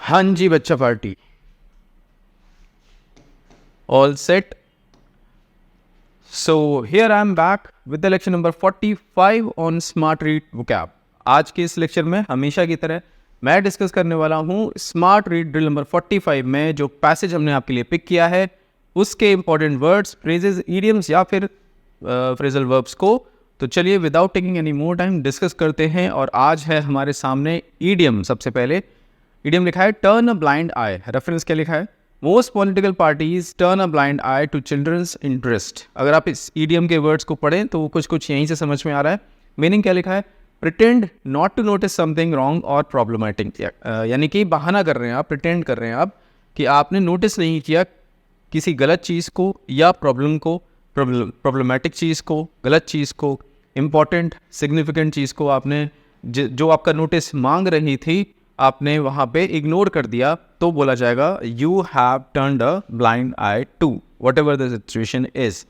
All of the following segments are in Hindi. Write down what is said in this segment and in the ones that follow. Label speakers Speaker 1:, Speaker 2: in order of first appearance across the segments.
Speaker 1: हाँ जी बच्चा party, all set. So here I am back with the lecture number 45 on Smart Read Vocab. आज के इस लेक्चर में हमेशा की तरह मैं डिस्कस करने वाला हूँ स्मार्ट रीड ड्रिल नंबर 45 में जो पैसेज हमने आपके लिए पिक किया है उसके इंपॉर्टेंट वर्ड्स, फ्रेजेस, इडियम्स या फिर फ्रेजल वर्ब्स को. तो चलिए without taking any more time discuss करते हैं. और आज है हमारे सामने ईडियम. सबसे पहले ईडियम लिखा है turn a blind eye. Reference क्या लिखा है? Most political parties turn a blind eye to children's interest. अगर आप इस ईडियम के वर्ड्स को पढ़ें तो कुछ कुछ यहीं से समझ में आ रहा है. मीनिंग क्या लिखा है? Pretend not to notice something wrong और प्रॉब्लमैटिक. यानी कि बहाना कर रहे हैं आप, प्रिटेंड कर रहे हैं आप कि आपने नोटिस नहीं किया किसी गलत चीज़ को या प्रॉब्लम को, प्रॉब्लमैटिक चीज़ को, गलत चीज़ को, इम्पॉर्टेंट सिग्निफिकेंट चीज़ को आपने जो आपका नोटिस मांग रही थी आपने वहाँ पे इग्नोर कर दिया. तो बोला जाएगा you have turned a blind eye to whatever the situation is.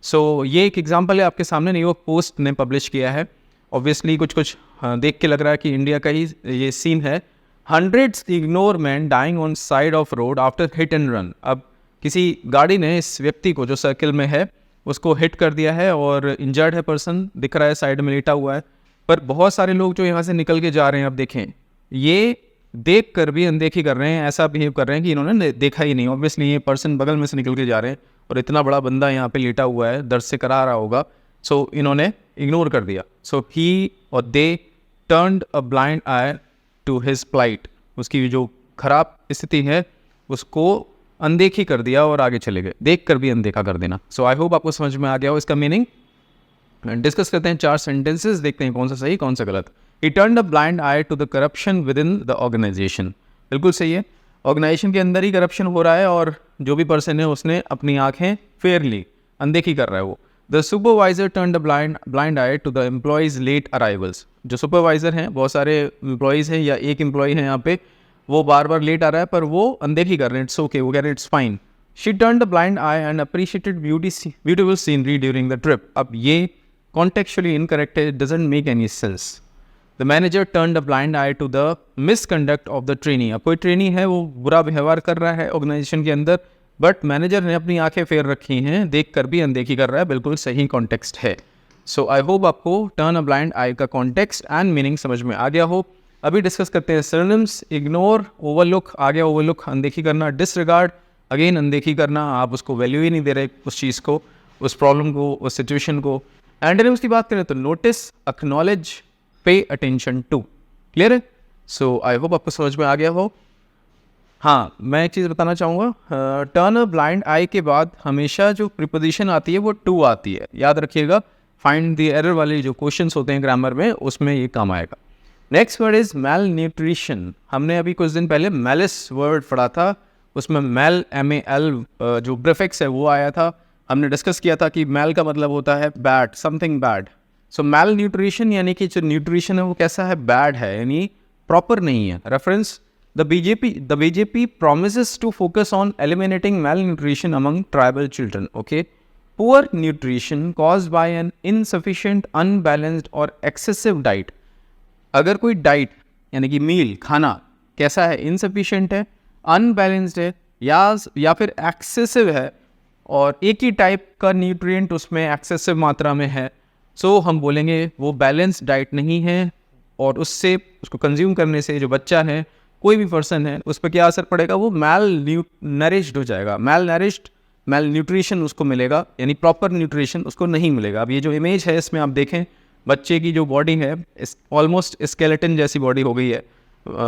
Speaker 1: So ये एक एग्जाम्पल है आपके सामने, न्यूयॉर्क पोस्ट ने पब्लिश किया है. ऑब्वियसली कुछ कुछ देख के लग रहा है कि इंडिया का ही ये सीन है. Hundreds ignore man dying on side of road after hit and run. अब किसी गाड़ी ने इस व्यक्ति को जो सर्किल में है उसको हिट कर दिया है और इंजर्ड है पर्सन, दिख रहा है साइड में लेटा हुआ है. पर बहुत सारे लोग जो यहाँ से निकल के जा रहे हैं, आप देखें ये देख कर भी अनदेखी कर रहे हैं, ऐसा बिहेव कर रहे हैं कि इन्होंने देखा ही नहीं. ऑब्वियसली ये पर्सन बगल में से निकल के जा रहे हैं और इतना बड़ा बंदा यहाँ पे लेटा हुआ है, दर्द से करा रहा होगा. सो इन्होंने इग्नोर कर दिया. सो ही और they turned a blind eye to his plight. उसकी जो खराब स्थिति है उसको अनदेखी कर दिया और आगे चले गए. देख कर भी अनदेखा कर देना. सो आई होप आपको समझ में आ गया हो इसका मीनिंग. डिस्कस करते हैं 4 सेंटेंसेस, देखते हैं कौन सा सही कौन सा गलत. He turned a blind eye to the corruption within the organization. बिल्कुल सही है. ऑर्गेनाइजेशन के अंदर ही करप्शन हो रहा है और जो भी पर्सन है उसने अपनी आंखें फेर ली, अनदेखी कर रहा है वो. The supervisor turned a blind eye to the employees' late arrivals. जो सुपरवाइजर हैं, बहुत सारे एम्प्लॉयज़ हैं या एक एम्प्लॉय है यहाँ पे, वो बार बार लेट आ रहा है पर वो अनदेखी कर रहे हैं. इट्स ओके, वो कह रहे हैं it's fine. She turned a blind eye and appreciated beautiful scenery during the trip. अब ये contextually incorrect है, it doesn't make any sense. The manager turned a blind eye to the misconduct of the trainee. अब कोई ट्रेनी है वो बुरा व्यवहार कर रहा है ऑर्गेनाइजेशन के अंदर, बट मैनेजर ने अपनी आंखें फेर रखी हैं, देख कर भी अनदेखी कर रहा है. बिल्कुल सही कॉन्टेक्स्ट है. सो आई होप आपको टर्न अ ब्लाइंड आई का कॉन्टेक्स्ट एंड मीनिंग समझ में आ गया हो. अभी डिस्कस करते हैं सिनोनिम्स. इग्नोर, ओवरलुक आ गया, ओवरलुक अनदेखी करना. डिसरिगार्ड अगेन अनदेखी करना, आप उसको वैल्यू ही नहीं दे रहे उस चीज़ को, उस प्रॉब्लम को, उस सिचुएशन को. एंटोनिम्स की बात करें तो notice, acknowledge, pay attention to. Clear है? सो आई होप आपको समझ में आ गया हो. हाँ, मैं एक चीज़ बताना चाहूँगा. टर्न अ ब्लाइंड आई के बाद हमेशा जो प्रीपोजिशन आती है वो टू आती है. याद रखिएगा, फाइंड द एरर वाले जो क्वेश्चंस होते हैं ग्रामर में उसमें ये काम आएगा. Next word is malnutrition. हमने अभी कुछ दिन पहले मैलिस वर्ड पढ़ा था, उसमें मैल MAL जो प्रीफिक्स है वो आया था. हमने डिस्कस किया था कि मैल का मतलब होता है बैड, समथिंग बैड. सो मैल न्यूट्रिशन यानी कि जो न्यूट्रिशन है वो कैसा है? बैड है, यानी प्रॉपर नहीं है. Reference the BJP promises to focus on eliminating malnutrition among tribal children. Okay, poor nutrition caused by an insufficient, unbalanced or excessive diet. अगर कोई डाइट यानी कि मील, खाना कैसा है? इनसफिशिएंट है, अनबैलेंस्ड है या फिर एक्सेसिव है और एक ही टाइप का न्यूट्रिएंट उसमें एक्सेसिव मात्रा में है, सो हम बोलेंगे वो बैलेंस डाइट नहीं है. और उससे उसको कंज्यूम करने से जो बच्चा है, कोई भी पर्सन है, उस पर क्या असर पड़ेगा? वो मैल नरिश्ड हो जाएगा. मैल न्यूट्रिशन उसको मिलेगा, यानी प्रॉपर न्यूट्रिशन उसको नहीं मिलेगा. अब ये जो इमेज है इसमें आप देखें, बच्चे की जो बॉडी है ऑलमोस्ट स्केलेटन जैसी बॉडी हो गई है.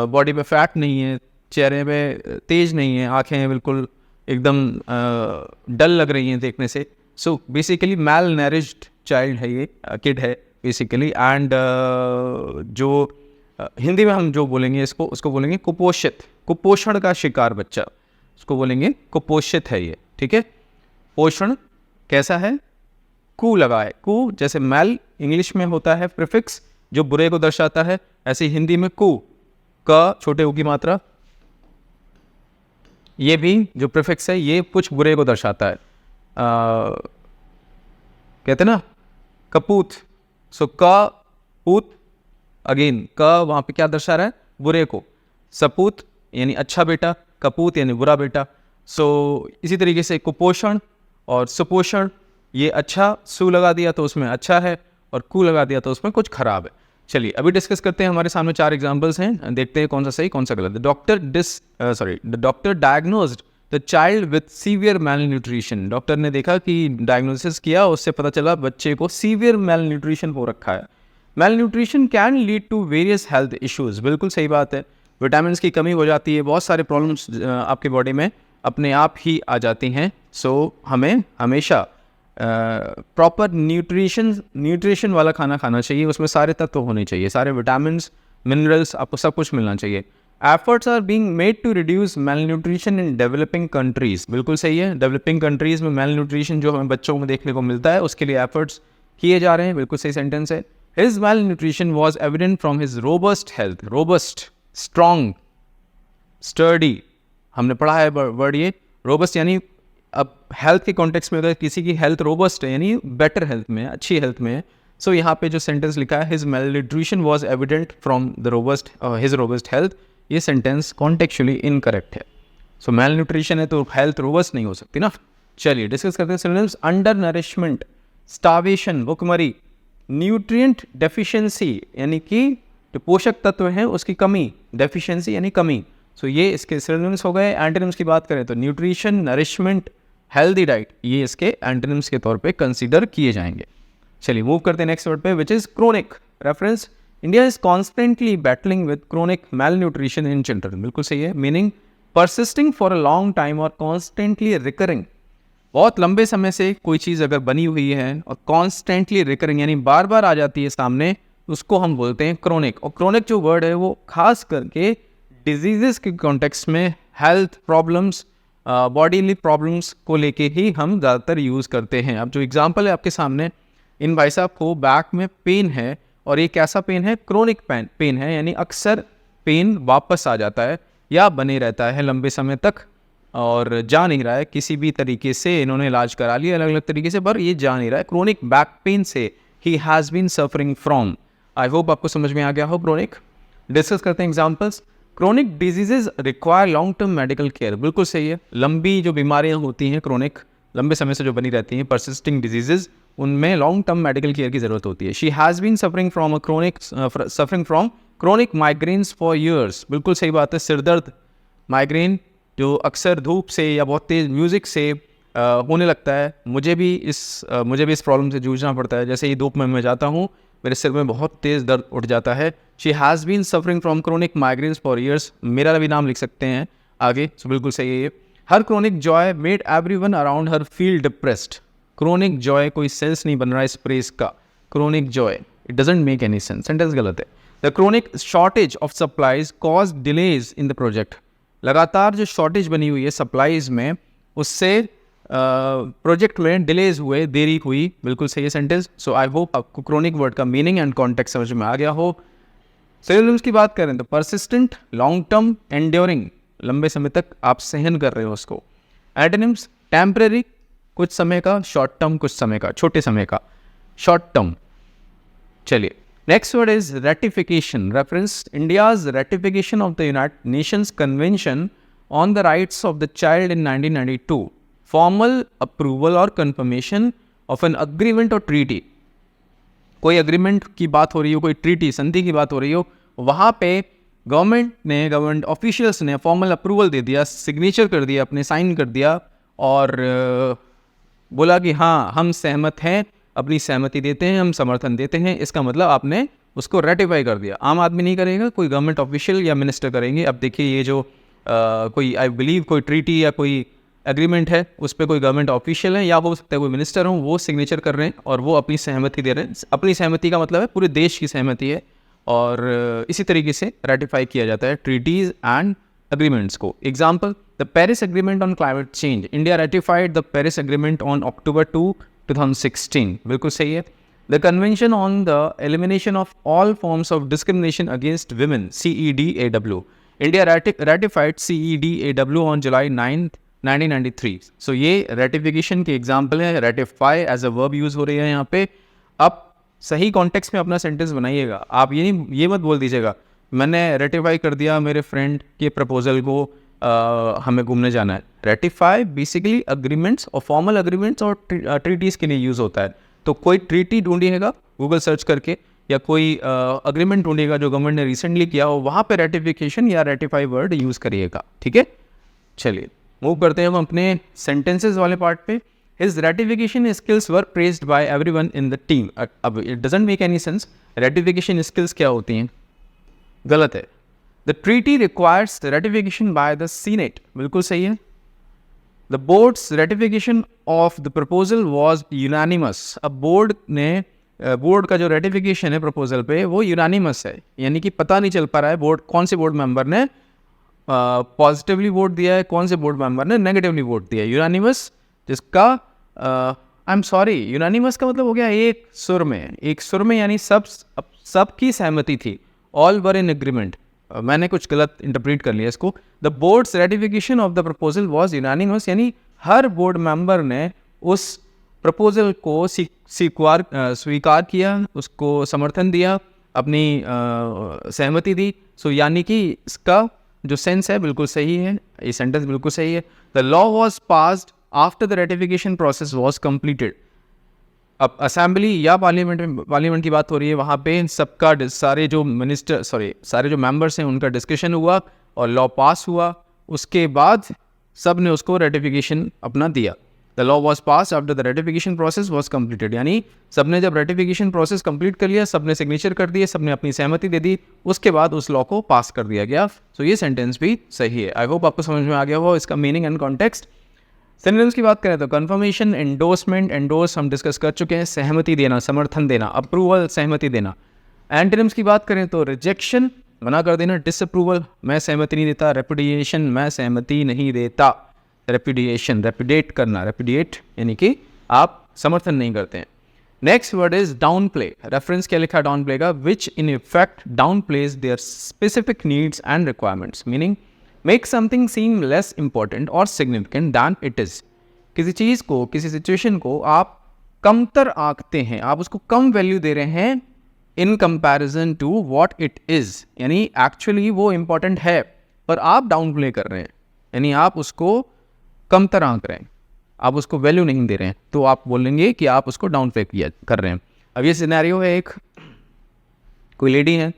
Speaker 1: बॉडी पे फैट नहीं है, चेहरे पे तेज नहीं है, आँखें बिल्कुल एकदम डल लग रही हैं देखने से. सो बेसिकली मैल नरिश्ड चाइल्ड है ये, किड है बेसिकली. एंड जो हिंदी में हम जो बोलेंगे उसको बोलेंगे कुपोषित, कुपोषण का शिकार बच्चा, उसको बोलेंगे कुपोषित है ये. ठीक है? पोषण कैसा है? कु लगा है. कु जैसे मैल इंग्लिश में होता है प्रीफिक्स जो बुरे को दर्शाता है, ऐसे हिंदी में कु का छोटे उ की मात्रा, ये भी जो प्रीफिक्स है ये कुछ बुरे को दर्शाता है. कहते ना कपूत. सो कपूत अगेन का वहाँ पे क्या दर्शा रहा है? बुरे को. सपूत यानी अच्छा बेटा, कपूत यानी बुरा बेटा। सो इसी तरीके से कुपोषण और सुपोषण, ये अच्छा सु लगा दिया तो उसमें अच्छा है और कु लगा दिया तो उसमें कुछ खराब है। चलिए अभी डिस्कस करते हैं, हमारे सामने 4 एग्जांपल्स हैं, देखते हैं कौन सा सही कौन सा गलत है। The doctor diagnosed the child with severe malnutrition. Doctor ने देखा कि डायग्नोसिस किया, उससे पता चला बच्चे को सीवियर मैल न्यूट्रिशन हो रखा है। Malnutrition can lead to various health issues, बिल्कुल सही बात है, विटामिन की कमी हो जाती है, बहुत सारे प्रॉब्लम्स आपके बॉडी में अपने आप ही आ जाती हैं। सो हमें हमेशा प्रॉपर न्यूट्रिशन वाला खाना खाना चाहिए, उसमें सारे तत्व होने चाहिए, सारे विटामिन्स मिनरल्स आपको सब कुछ मिलना चाहिए। Efforts are being made to reduce malnutrition in developing countries, बिल्कुल सही है, डेवलपिंग कंट्रीज में मेल न्यूट्रिशन जो हमें बच्चों में देखने को मिलता है उसके लिए एफर्ट्स किए जा रहे हैं, बिल्कुल सही सेंटेंस है। His mail nutrition was evident from his robust health, robust, strong, sturdy, हमने पढ़ा है वर्ड ये रोबस्ट, यानी अब हेल्थ के कॉन्टेक्स्ट में अगर किसी की हेल्थ रोबस्ट है यानी बेटर हेल्थ में, अच्छी हेल्थ में है, सो यहाँ पे जो सेंटेंस लिखा है his mail nutrition was evident from the his robust health, ये सेंटेंस कॉन्टेक्चुअली इनकरेक्ट है। सो मेल न्यूट्रिशन है तो हेल्थ रोबस्ट नहीं हो सकती ना। चलिए डिस्कस करते हैं सिनोनिम्स। अंडर नरिशमेंट, स्टार्वेशन, भुखमरी, न्यूट्रिएंट डेफिशिएंसी यानी कि जो पोषक तत्व हैं उसकी कमी, डेफिशिएंसी यानी कमी। सो ये इसके सिनोनिम्स हो गए। एंटोनिम्स की बात करें तो न्यूट्रिशन, नरिशमेंट, हेल्दी डाइट, ये इसके एंटोनिम्स के तौर पे कंसीडर किए जाएंगे। चलिए मूव करते हैं नेक्स्ट वर्ड पे, which is chronic. Reference, India is constantly battling with chronic malnutrition in children, बिल्कुल सही है। Meaning persisting for a long time और कॉन्स्टेंटली रिकरिंग, बहुत लंबे समय से कोई चीज़ अगर बनी हुई है और कॉन्स्टेंटली रिकरिंग यानी बार बार आ जाती है सामने, उसको हम बोलते हैं क्रोनिक। और क्रोनिक जो वर्ड है वो खास करके डिजीजेस के कॉन्टेक्स्ट में हेल्थ प्रॉब्लम्स, बॉडीली प्रॉब्लम्स को लेके ही हम ज़्यादातर यूज़ करते हैं। अब जो एग्जांपल है आपके सामने, इन भाई साहब को बैक में पेन है और ये कैसा पेन है, क्रोनिक पेन है, यानी अक्सर पेन वापस आ जाता है या बने रहता है लंबे समय तक और जा नहीं रहा है किसी भी तरीके से। इन्होंने इलाज करा लिया अलग अलग तरीके से पर ये जा नहीं रहा है। क्रोनिक बैक पेन से ही has been suffering from. I hope आपको समझ में आ गया हो क्रोनिक। डिस्कस करते हैं examples. Chronic diseases require long term medical care, बिल्कुल सही है। लंबी जो बीमारियां होती हैं क्रोनिक, लंबे समय से जो बनी रहती हैं, परसिस्टिंग डिजीजेज, उनमें लॉन्ग टर्म मेडिकल केयर की जरूरत होती है। She has been suffering from chronic migraines for years, बिल्कुल सही बात है। सिरदर्द, माइग्रेन जो अक्सर धूप से या बहुत तेज़ म्यूज़िक से होने लगता है, मुझे भी इस प्रॉब्लम से जूझना पड़ता है। जैसे ही धूप में मैं जाता हूँ मेरे सिर में बहुत तेज़ दर्द उठ जाता है। She has been suffering from chronic migraines for years, मेरा भी नाम लिख सकते हैं आगे, सो बिल्कुल सही है ये। Her chronic joy made everyone around her feel depressed. Chronic joy, कोई सेंस नहीं बन रहा है इस प्रेस का, chronic joy, it doesn't make any sense, sentence गलत है। The chronic shortage of supplies cause delays in the project, लगातार जो शॉर्टेज बनी हुई है सप्लाईज में उससे प्रोजेक्ट में डिलेज हुए, देरी हुई, बिल्कुल सही है सेंटेंस। सो आई होप आपको क्रोनिक वर्ड का मीनिंग एंड कॉन्टेक्स्ट समझ में आ गया हो। सिनोनिम्स की बात करें तो परसिस्टेंट, लॉन्ग टर्म, एंड्योरिंग, लंबे समय तक आप सहन कर रहे हो उसको। एंटोनिम्स, टेम्परेरी, कुछ समय का, शॉर्ट टर्म, कुछ समय का, छोटे समय का, शॉर्ट टर्म। चलिए next word is ratification. Reference, India's ratification of the United Nations convention on the rights of the child in 1992, formal approval और कंफर्मेशन ऑफ एन अग्रीमेंट और ट्रीटी। कोई अग्रीमेंट की बात हो रही हो, कोई ट्रीटी, संधि की बात हो रही हो, वहाँ पे गवर्नमेंट ऑफिशियल्स ने फॉर्मल अप्रूवल दे दिया, सिग्नेचर कर दिया, अपने साइन कर दिया और बोला कि हाँ हम सहमत हैं, अपनी सहमति देते हैं, हम समर्थन देते हैं। इसका मतलब आपने उसको रेटिफाई कर दिया। आम आदमी नहीं करेगा, कोई गवर्नमेंट ऑफिशियल या मिनिस्टर करेंगे। अब देखिए ये जो कोई आई बिलीव कोई ट्रीटी या कोई एग्रीमेंट है उस पर कोई गवर्नमेंट ऑफिशियल है या हो सकता है कोई मिनिस्टर हो, वो सिग्नेचर कर रहे हैं और वो अपनी सहमति दे रहे हैं। अपनी सहमति का मतलब है पूरे देश की सहमति है और इसी तरीके से रेटिफाई किया जाता है ट्रीटीज़ एंड एग्रीमेंट्स को। Example, the Paris agreement on climate change, India ratified the Paris agreement on October 2, 2016, बिल्कुल सही है। The convention on the elimination of all forms of discrimination against women, CEDAW, India ratified CEDAW on July 9th, 1993। So ये रेटिफिकेशन के एग्जाम्पल है। Ratify as a verb use हो रही है यहाँ पे। अब सही कॉन्टेक्स्ट में अपना सेंटेंस बनाइएगा। आप ये मत बोल दीजिएगा मैंने रेटिफाई कर दिया मेरे फ्रेंड के प्रपोजल को, हमें घूमने जाना है। रेटिफाई बेसिकली अग्रीमेंट्स और फॉर्मल अग्रीमेंट्स और ट्रीटीज़ के लिए यूज़ होता है। तो कोई ट्रीटी ढूंढिएगा गूगल सर्च करके, या कोई अग्रीमेंट ढूंढिएगा जो गवर्नमेंट ने रिसेंटली किया हो, वहाँ पे रेटिफिकेशन या रेटिफाई वर्ड यूज़ करिएगा, ठीक है। चलिए मूव करते हैं हम अपने सेंटेंसेस वाले पार्ट पे। His ratification skills were praised by everyone in the team. अब it doesn't make any sense. Ratification skills क्या होती हैं? गलत है। The treaty requires ratification by the Senate. बिल्कुल सही है। The board's ratification of the proposal was unanimous. अब बोर्ड का जो रेटिफिकेशन है प्रपोजल पे वो यूनानिमस है, यानी कि पता नहीं चल पा रहा है बोर्ड कौन से बोर्ड मेंबर ने पॉजिटिवली वोट दिया है, कौन से बोर्ड मेंबर ने नेगेटिवली वोट दिया है। यूनानिमस जिसका आई एम सॉरी, यूनानिमस का मतलब हो गया एक सुर में, यानी सबकी सहमति थी। All were in agreement. मैंने कुछ गलत इंटरप्रेट कर लिया इसको। The boards ratification of the proposal was unanimous, यानी हर बोर्ड मेंबर ने उस प्रपोजल को स्वीकार किया, उसको समर्थन दिया, अपनी सहमति दी। सो यानी कि इसका जो सेंस है बिल्कुल सही है, ये सेंटेंस बिल्कुल सही है। The law was passed after the ratification process was completed. अब असेंबली या पार्लियामेंट की बात हो रही है, वहाँ पे सारे जो मेंबर्स हैं उनका डिस्कशन हुआ और लॉ पास हुआ। उसके बाद सब ने उसको रेटिफिकेशन अपना दिया। The law was pass after the ratification process was completed, यानी सबने जब रेटिफिकेशन प्रोसेस कंप्लीट कर लिया, सबने सिग्नेचर कर दिए, सबने अपनी सहमति दे दी, उसके बाद उस लॉ को पास कर दिया गया। सो ये सेंटेंस भी सही है। आई होप आपको समझ में आ गया हो इसका मीनिंग एंड कॉन्टेक्स्ट। सिनोनिम्स की बात करें तो कन्फर्मेशन, एंडोर्समेंट, एंडोर्स हम डिस्कस कर चुके हैं, सहमति देना, समर्थन देना, अप्रूवल, सहमति देना। एंटोनिम्स की बात करें तो रिजेक्शन, मना कर देना, डिसअप्रूवल, मैं सहमति नहीं देता, रेपुडिएशन, मैं सहमति नहीं देता, रेपुडिएशन, रेपुडिएट करना, रेपुडिएट यानी कि आप समर्थन नहीं करते हैं। Next word is down play. Reference क्या लिखा डाउन प्ले का? Which in effect down plays their specific needs and requirements, meaning make something seem less important or significant than it is. किसी चीज़ को, किसी सिचुएशन को आप कमतर आंकते हैं, आप उसको कम वैल्यू दे रहे हैं in comparison to what it is, यानी एक्चुअली वो इंपॉर्टेंट है पर आप डाउन प्ले कर रहे हैं, यानी आप उसको कमतर आंक रहे हैं, आप उसको वैल्यू नहीं दे रहे हैं, तो आप बोलेंगे कि आप उसको डाउन प्ले कर रहे हैं। अब ये सिनेरियो है, एक कोई लेडी है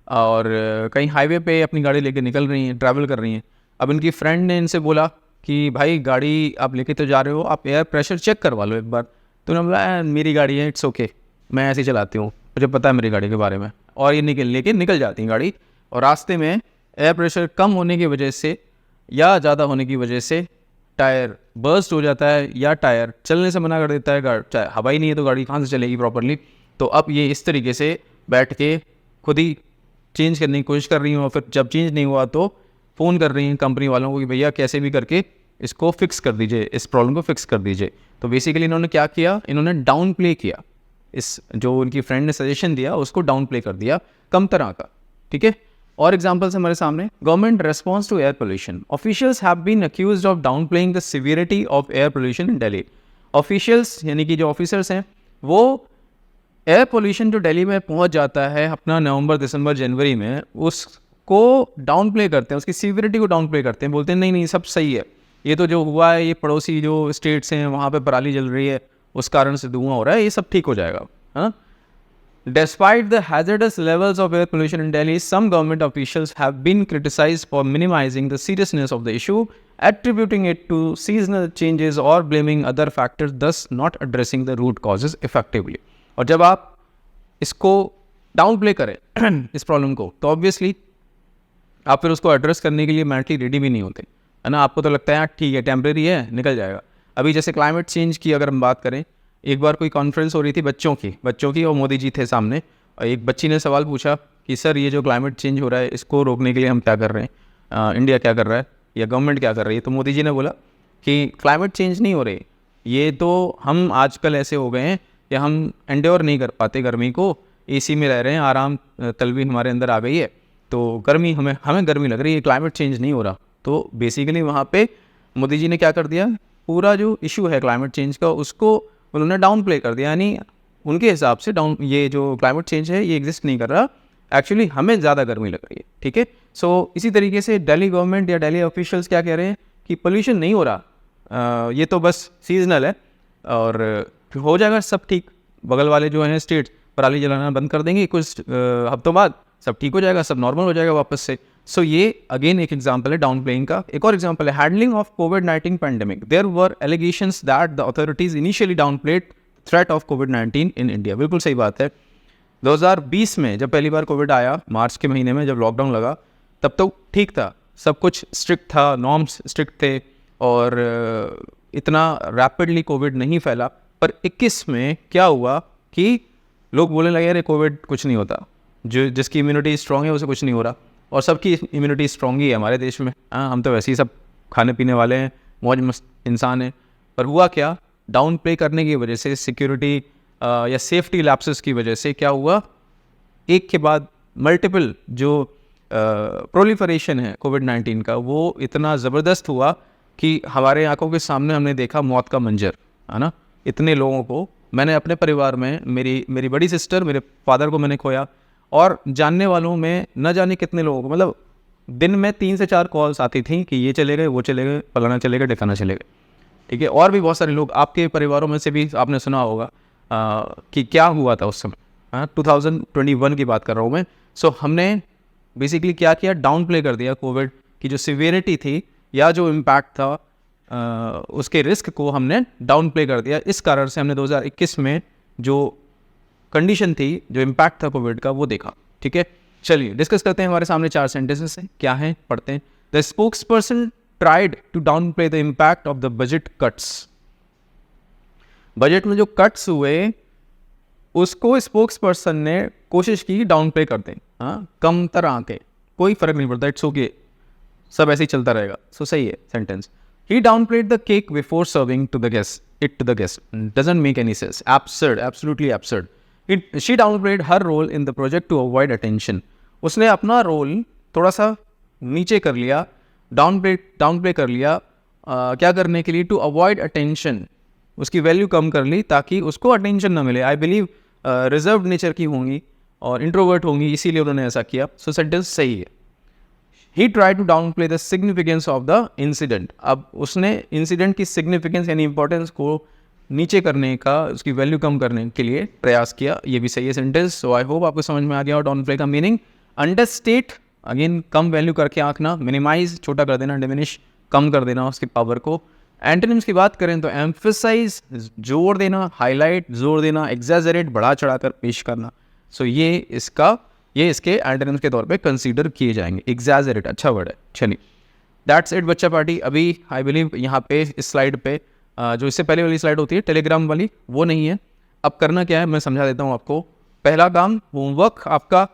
Speaker 1: और कहीं हाईवे पे अपनी गाड़ी लेके निकल रही हैं, ट्रैवल कर रही हैं। अब इनकी फ्रेंड ने इनसे बोला कि भाई गाड़ी आप लेके तो जा रहे हो, आप एयर प्रेशर चेक करवा लो एक बार। तो उन्होंने बोला मेरी गाड़ी है, इट्स ओके, मैं ऐसे ही चलाती हूँ, मुझे पता है मेरी गाड़ी के बारे में। और ये निकल जाती हैं गाड़ी, और रास्ते में एयर प्रेशर कम होने की वजह से या ज़्यादा होने की वजह से टायर बर्स्ट हो जाता है या टायर चलने से मना कर देता है। चाहे हवा ही नहीं है तो गाड़ी कहाँ से चलेगी प्रॉपरली। तो अब ये इस तरीके से बैठ के खुद ही चेंज करने की कोशिश कर रही हूँ, और फिर जब चेंज नहीं हुआ तो फ़ोन कर रही हैं कंपनी वालों को कि भैया कैसे भी करके इसको फिक्स कर दीजिए, इस प्रॉब्लम को फिक्स कर दीजिए। तो बेसिकली इन्होंने क्या किया, इन्होंने डाउन प्ले किया, इस जो उनकी फ्रेंड ने सजेशन दिया उसको डाउन प्ले कर दिया, कम तरह का, ठीक है। और एग्जाम्पल्स हमारे सामने, government response to air pollution, officials have been accused of downplaying the severity of air pollution in Delhi. Officials यानी कि जो ऑफिसर्स हैं वो एयर पोल्यूशन जो दिल्ली में पहुंच जाता है अपना नवंबर, दिसंबर, जनवरी में, उसको डाउन प्ले करते हैं, उसकी सीवियरिटी को डाउन प्ले करते हैं, बोलते हैं नहीं सब सही है, ये तो जो हुआ है, ये पड़ोसी जो स्टेट्स हैं वहाँ पे पराली जल रही है उस कारण से धुआं हो रहा है, ये सब ठीक हो जाएगा, हाँ। Despite the hazardous levels of air pollution in Delhi, some government officials have been criticized for minimizing the seriousness of the issue, attributing it to seasonal changes or blaming other factors, thus not addressing the root causes effectively. और जब आप इसको डाउन प्ले करें इस प्रॉब्लम को, तो ऑब्वियसली आप फिर उसको एड्रेस करने के लिए मेंटली रेडी भी नहीं होते, है ना। आपको तो लगता है यार ठीक है, टेम्परेरी है, निकल जाएगा। अभी जैसे क्लाइमेट चेंज की अगर हम बात करें, एक बार कोई कॉन्फ्रेंस हो रही थी बच्चों की और मोदी जी थे सामने, और एक बच्ची ने सवाल पूछा कि सर ये जो क्लाइमेट चेंज हो रहा है इसको रोकने के लिए हम क्या कर रहे हैं, इंडिया क्या कर रहा है या गवर्नमेंट क्या कर रही है। तो मोदी जी ने बोला कि क्लाइमेट चेंज नहीं हो रही, ये तो हम आजकल ऐसे हो गए हैं कि हम एंड्योर नहीं कर पाते गर्मी को, एसी में रह रहे हैं, आराम तलबी हमारे अंदर आ गई है, तो गर्मी हमें गर्मी लग रही है, क्लाइमेट चेंज नहीं हो रहा। तो बेसिकली वहाँ पे मोदी जी ने क्या कर दिया, पूरा जो इशू है क्लाइमेट चेंज का उसको उन्होंने डाउन प्ले कर दिया, यानी उनके हिसाब से ये जो क्लाइमेट चेंज है ये एग्जिस्ट नहीं कर रहा, एक्चुअली हमें ज़्यादा गर्मी लग रही है, ठीक है। सो इसी तरीके से दिल्ली गवर्नमेंट या दिल्ली ऑफिशियल्स क्या कह रहे हैं कि पोल्यूशन नहीं हो रहा, ये तो बस सीजनल है और हो जाएगा सब ठीक। बगल वाले जो हैं स्टेट्स पराली जलाना बंद कर देंगे, कुछ हफ्तों बाद सब ठीक हो जाएगा, सब नॉर्मल हो जाएगा वापस से। सो ये अगेन एक एग्जांपल है डाउन प्लेइंग का। एक और एग्जांपल है handling of covid pandemic. There were allegations that the authorities initially डाउनप्लेड threat of covid in India. बिल्कुल सही बात है। 2020 में जब पहली बार कोविड आया, मार्च के महीने में जब लॉकडाउन लगा, तब तो ठीक था, सब कुछ स्ट्रिक्ट था, नॉर्म्स स्ट्रिक्ट थे और इतना रैपिडली कोविड नहीं फैला। पर 21 में क्या हुआ कि लोग बोलने लगे अरे कोविड कुछ नहीं होता, जो जिसकी इम्यूनिटी स्ट्रांग है उसे कुछ नहीं हो रहा, और सबकी इम्यूनिटी स्ट्रांग ही है हमारे देश में। हाँ, हम तो वैसे ही सब खाने पीने वाले हैं, मौज मस्त इंसान हैं। पर हुआ क्या, डाउन प्ले करने की वजह से, सिक्योरिटी या सेफ्टी लैप्सेस की वजह से क्या हुआ, एक के बाद मल्टीपल जो प्रोलिफरेशन है कोविड-19 का, वो इतना ज़बरदस्त हुआ कि हमारे आंखों के सामने हमने देखा मौत का मंजर, है ना। इतने लोगों को मैंने अपने परिवार में, मेरी बड़ी सिस्टर, मेरे फादर को मैंने खोया, और जानने वालों में न जाने कितने लोगों को, मतलब दिन में 3 से 4 कॉल्स आती थी कि ये चले गए, वो चले गए, फलाना चले गए, ढिकाना चले गए, ठीक है। और भी बहुत सारे लोग आपके परिवारों में से भी आपने सुना होगा कि क्या हुआ था उस समय। हाँ, 2021 की बात कर रहा हूँ मैं। सो हमने बेसिकली क्या किया, डाउन प्ले कर दिया कोविड की जो सिवियरिटी थी या जो इम्पैक्ट था, उसके रिस्क को हमने डाउन प्ले कर दिया। इस कारण से हमने 2021 में जो कंडीशन थी, जो इम्पैक्ट था कोविड का, वो देखा, ठीक है। चलिए डिस्कस करते हैं। हमारे सामने 4 सेंटेंसेस हैं, क्या हैं पढ़ते हैं। The spokesperson tried to downplay the impact of the budget cuts. Budget में जो कट्स हुए उसको स्पोक्स पर्सन ने कोशिश की डाउन प्ले कर दें। हाँ, कम तरह आके कोई फर्क नहीं पड़ता, इट्स ओके, सब ऐसे ही चलता रहेगा। सो सही है sentence. He downplayed the cake before serving to the guest. It to the guest doesn't make any sense. Absurd, absolutely absurd. She downplayed her role in the project to avoid attention. उसने अपना रोल थोड़ा सा नीचे कर लिया, डाउनप्ले कर लिया, क्या करने के लिए, टू अवॉइड अटेंशन। उसकी वैल्यू कम कर ली ताकि उसको अटेंशन ना मिले। आई बिलीव रिजर्व नेचर की होंगी और इंट्रोवर्ट होंगी, इसीलिए उन्होंने ऐसा किया। सो सेंटेंस सही है। He tried to downplay the significance of the incident. अब उसने इंसिडेंट की सिग्निफिकेंस यानी इंपॉर्टेंस को नीचे करने का, उसकी वैल्यू कम करने के लिए प्रयास किया। ये भी सही है सेंटेंस। सो आई होप आपको समझ में आ गया। और डाउन प्ले का meaning understate, again come value करके आंकना, मिनिमाइज छोटा कर देना, डिमिनिश कम कर देना उसकी पावर को। एंटोनिम्स की बात करें तो एम्फसाइज जोर देना, हाईलाइट जोर देना, एग्जैजरेट बढ़ा चढ़ाकर पेश करना। सो ये इसके एंटोनिम्स के तौर पे कंसीडर किए जाएंगे। एग्जैजरेट अच्छा वर्ड है। चलिए दैट्स इट बच्चा पार्टी। अभी आई बिलीव यहाँ पे इस स्लाइड पे जो इससे पहले वाली स्लाइड होती है टेलीग्राम वाली, वो नहीं है। अब करना क्या है मैं समझा देता हूँ आपको। पहला काम, होमवर्क आपका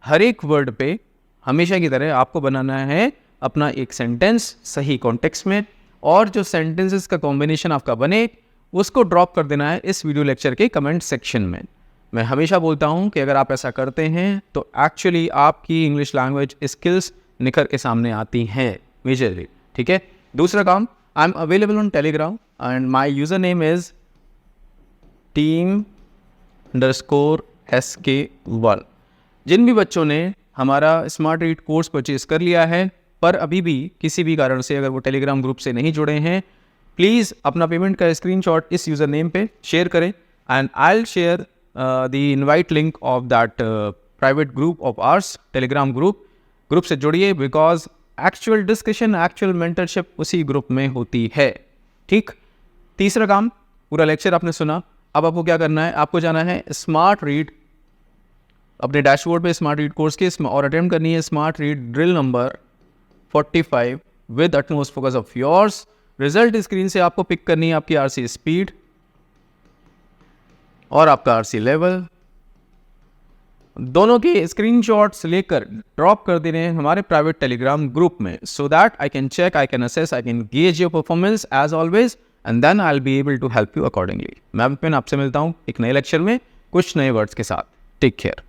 Speaker 1: हर एक वर्ड पे हमेशा की तरह आपको बनाना है अपना एक सेंटेंस सही कॉन्टेक्स्ट में, और जो सेंटेंसेस का कॉम्बिनेशन आपका बने उसको ड्रॉप कर देना है इस वीडियो लेक्चर के कमेंट सेक्शन में। मैं हमेशा बोलता हूं कि अगर आप ऐसा करते हैं तो एक्चुअली आपकी इंग्लिश लैंग्वेज स्किल्स निखर के सामने आती हैं मेजरली, ठीक है। दूसरा काम, I am available on Telegram and my user name is team_SK1। जिन भी बच्चों ने हमारा स्मार्ट रीड कोर्स परचेज कर लिया है पर अभी भी किसी भी कारण से अगर वो टेलीग्राम ग्रुप से नहीं जुड़े हैं, प्लीज़ अपना पेमेंट का स्क्रीनशॉट इस यूज़र नेम पे शेयर करें and I will share the invite link of that private group of ours, telegram group से जुड़िए, because actual discussion, actual mentorship उसी ग्रुप में होती है, ठीक। तीसरा काम, पूरा लेक्चर आपने सुना, अब आपको क्या करना है, आपको जाना है स्मार्ट रीड अपने डैशबोर्ड पे, स्मार्ट रीड कोर्स के और अटेम्प्ट करनी है smart read drill number 45 with utmost focus of yours. Result screen से आपको पिक करनी है आपकी आरसी स्पीड और आपका आरसी लेवल, दोनों के स्क्रीनशॉट्स लेकर ड्रॉप कर देने हैं हमारे प्राइवेट टेलीग्राम ग्रुप में, so that I can check, I can assess, I can gauge your performance as always and then I will be able to help you accordingly. मैं आपसे मिलता हूँ एक नए लेक्चर में कुछ नए वर्ड्स के साथ। Take care.